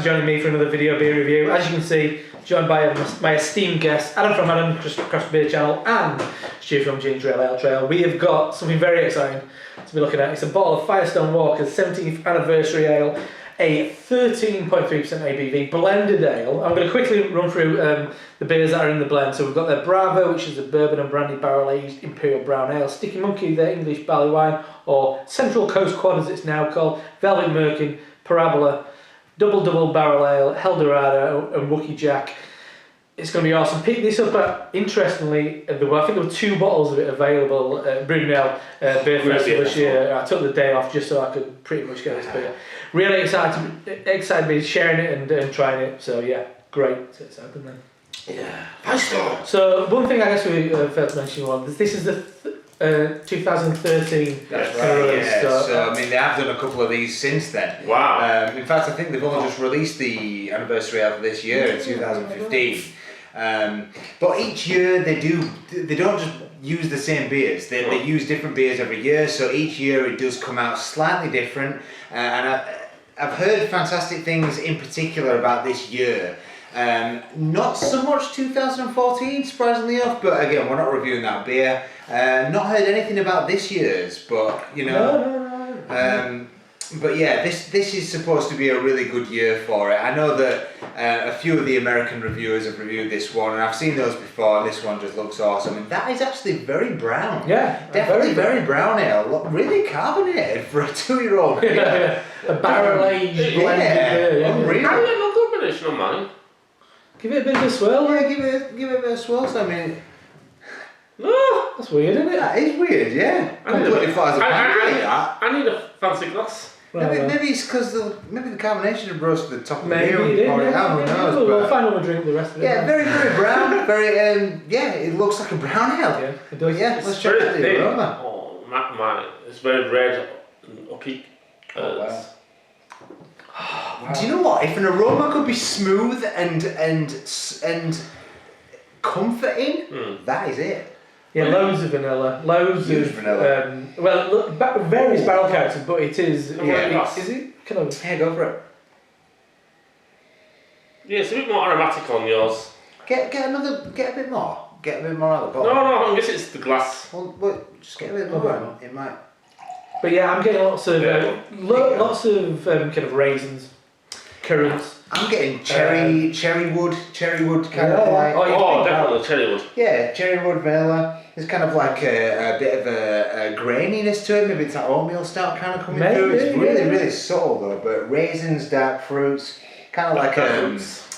for joining me for another video beer review. As you can see, joined by my esteemed guests, Adam from Adam Craft Beer Channel and Stu from Ginger Ale Trail. We have got something very exciting to be looking at. It's a bottle of Firestone Walker's 17th anniversary ale, a 13.3% ABV blended ale. I'm going to quickly run through the beers that are in the blend. So we've got their Bravo, which is a bourbon and brandy barrel aged imperial brown ale, Sticky Monkey, their English barley wine, or Central Coast Quad as it's now called, Velvet Merkin, Parabola, Double Barrel Ale, Eldorado, and Wookie Jack. It's going to be awesome. Pick this up at, interestingly, I think there were 2 bottles of it available at Brunel Beer Festival this year. I took the day off just so I could pretty much get this beer. Really excited to be sharing it and trying it. So yeah, great. So it's open then. Yeah. So one thing I guess we failed to mention was this is the 2013. That's right. release. So I mean, they have done a couple of these since then. Wow. In fact, I think they've only just released the anniversary of this year in 2015. But each year they don't just use the same beers. They use different beers every year. So each year it does come out slightly different. And I've heard fantastic things in particular about this year. Not so much 2014, surprisingly enough, but again, we're not reviewing that beer. Not heard anything about this year's, but you know, but yeah, this is supposed to be a really good year for it. I know that a few of the American reviewers have reviewed this one, and I've seen those before, and this one just looks awesome. And that is actually very brown. Yeah, definitely very brown ale. Really carbonated for a 2-year-old beer. Yeah. A barrel aged blended beer. Yeah. Unreal. I don't know combination on mine. Give it a bit of a swirl. Yeah, give it a bit of swirl. So I mean, Oh, that's weird, isn't it? that is weird. Yeah, completely flies a pancake. That. I need a fancy glass. Maybe it's because the carbonation had rose to the top of the Maybe beer it did. and poured it out. Who knows? We'll find when we drink the rest of it. Yeah, very brown. Very yeah, it looks like a brown ale. Yeah, it does. Yeah, let's check out the aroma. Oh, my, it's very red and upbeat. Wow. Do you know what? If an aroma could be smooth and comforting, that is it. Yeah, loads of vanilla, loads Huge of vanilla. well, look, various barrel characters, but it is. Yeah. Is it kind of? Yeah, go for it. Yeah, it's a bit more aromatic on yours. Get a bit more. Get a bit more out of the No, bottle. I guess it's the glass. Well, just get a bit more. It might. But yeah, I'm getting lots of kind of raisins, currants. I'm getting cherry wood kind of like. Oh, definitely cherry wood. Yeah, cherry wood vanilla. There's kind of like a bit of a graininess to it. Maybe it's that oatmeal stout kind of coming through. It's really subtle though. But raisins, dark fruits, kind of like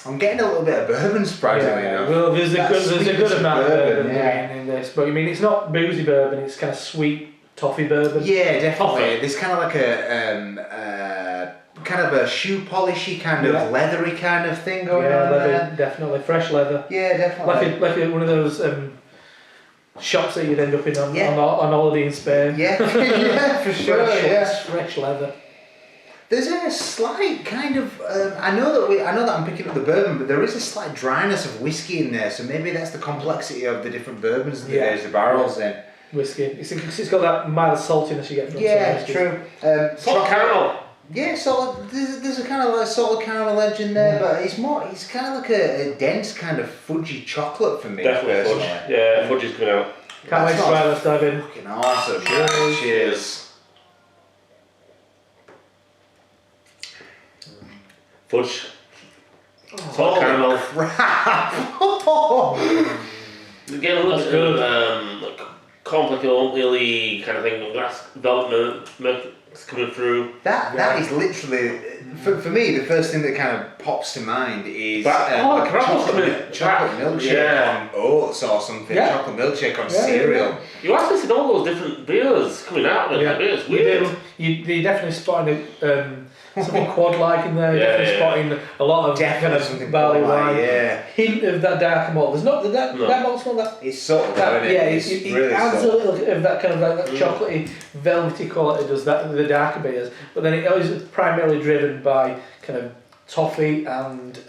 I'm getting a little bit of bourbon, surprisingly enough. Well, there's a good amount of bourbon yeah. in this, but I mean it's not boozy bourbon. It's kind of sweet toffee bourbon. Yeah, definitely. Toffee. There's kind of like a kind of a shoe polishy kind of leathery kind of thing going on leather, there. definitely fresh leather. Yeah, definitely. Like one of those shops that you'd end up in on holiday in Spain. Yeah, yeah, for sure. Fresh leather. There's a slight kind of I know that I'm picking up the bourbon, but there is a slight dryness of whiskey in there. So maybe that's the complexity of the different bourbons that there's the barrels in. Whiskey. It's got that mild saltiness you get from Yeah, some true. Salt caramel. Yeah, so there's a kind of like salted caramel edge in there, but it's kind of like a dense kind of fudgy chocolate for me. Definitely personally. fudge. Yeah, fudge is coming out. Can't wait to try. Let's dive in. Fucking awesome. Cheers. Fudge. Salt caramel. You get a little bit of like cornflake oatmeal-y kind of thing. Glass velvet milk coming through. That is literally for me the first thing that kind of pops to mind is chocolate milkshake on oats or something. Yeah. Chocolate milkshake on cereal. Yeah. You actually see all those different beers coming out of it. Yeah. It's weird. You're definitely spotting something quad-like in there. You're definitely spotting a lot of kind of barley wine. Yeah. Hint of that dark malt. There's not that malt's not that. It's subtle, That, isn't it? yeah, It's it really adds subtle. a little of that kind of like that chocolatey, velvety quality. Does that the darker beers? But then it is primarily driven by kind of toffee and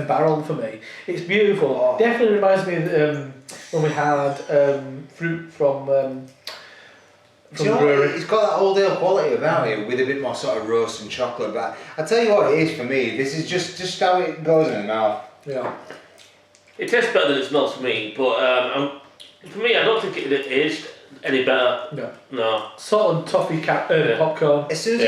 barrel for me. It's beautiful. Oh. Definitely reminds me of when we had fruit from from Do you the know what? brewery. It's got that old ale quality about it with a bit more sort of roast and chocolate. But I tell you what it is for me. This is just how it goes in the mouth. Yeah. It tastes better than it smells for me, but for me, I don't think it aged any better. No. No. Salt and toffee popcorn. As soon as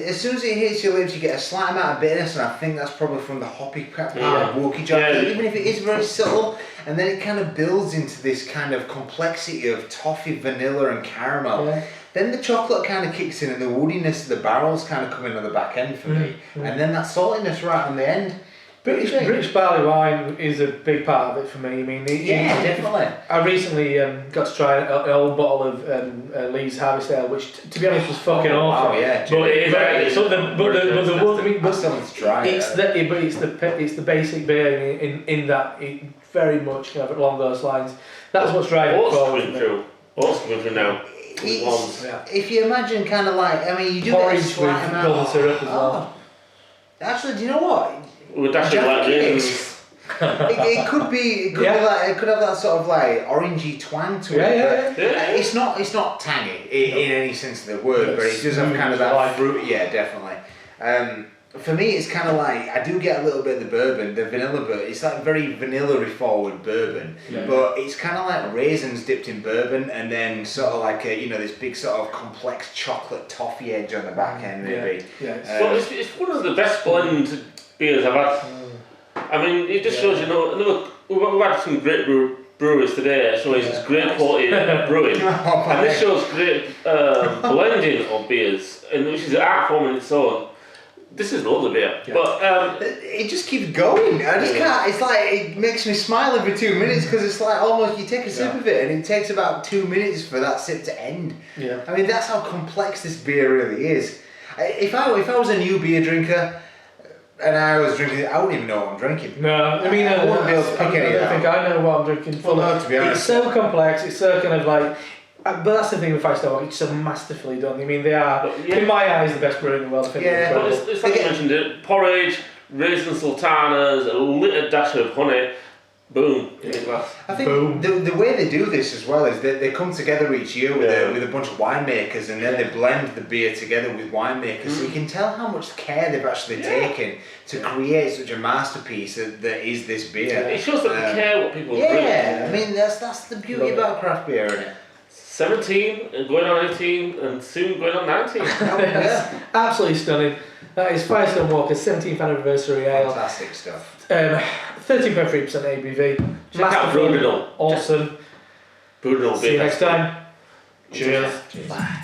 as soon as it hits your lips, you get a slight amount of bitterness, and I think that's probably from the hoppy part of Wookie chocolate, even if it is very subtle. And then it kind of builds into this kind of complexity of toffee, vanilla, and caramel. Yeah. Then the chocolate kind of kicks in, and the woodiness of the barrels kind of come in on the back end for me. And then that saltiness right on the end. British barley wine is a big part of it for me. I mean, Definitely. I recently got to try an old bottle of Lee's Harvest Ale, which, to be honest, was fucking awful. Wow, yeah. But I still need to try it. It's the basic beer in that it very much kind of along those lines. That's what's driving it forward. What's coming through now? If you imagine kind of like, I mean, you do get a slight amount golden of syrup as well. Actually, do you know what? We're dashing like this. It could be like, it could have that sort of like orangey twang to it. Yeah. It's not tangy in any sense of the word, but it does have kind of that fruit. Yeah, definitely. For me, it's kind of like I do get a little bit of the bourbon, the vanilla bourbon. It's like very vanilla-y forward bourbon, but it's kind of like raisins dipped in bourbon, and then sort of like this big sort of complex chocolate toffee edge on the back end, maybe. Well, it's one of the best blend beers I've had. I mean, it just shows we've had some great brewers today showing it's great quality brewing, and this shows great blending of beers, and which is an art form in its own. This is lovely beer, but it just keeps going. I just can't. It's like it makes me smile every 2 minutes because it's like almost you take a sip of it and it takes about 2 minutes for that sip to end. Yeah. I mean that's how complex this beer really is. If I was a new beer drinker and I was drinking it, I wouldn't even know what I'm drinking. No, I mean I wouldn't be able to pick any of I think I know what I'm drinking. Well, no, to be honest, it's so complex. It's so kind of like. But that's the thing with Firestone Walker, it's so masterfully done. I mean, they are, in my eyes, the best brewer in the world. I think but it's like you mentioned it, porridge, raisin sultanas, a little dash of honey, boom, in the glass. I think the way they do this as well is that they come together each year with a bunch of winemakers, and then they blend the beer together with winemakers, so you can tell how much care they've actually taken to create such a masterpiece that is this beer. It shows that they care what people drink. Yeah, I mean that's the beauty about craft beer, isn't it? 17, and going on 18, and soon going on 19. Absolutely stunning. That is Firestone Walker's 17th anniversary ale. Fantastic stuff. 13.3% ABV. Check out Brutal. Awesome. Brutal. See you next time. Cheers. Bye.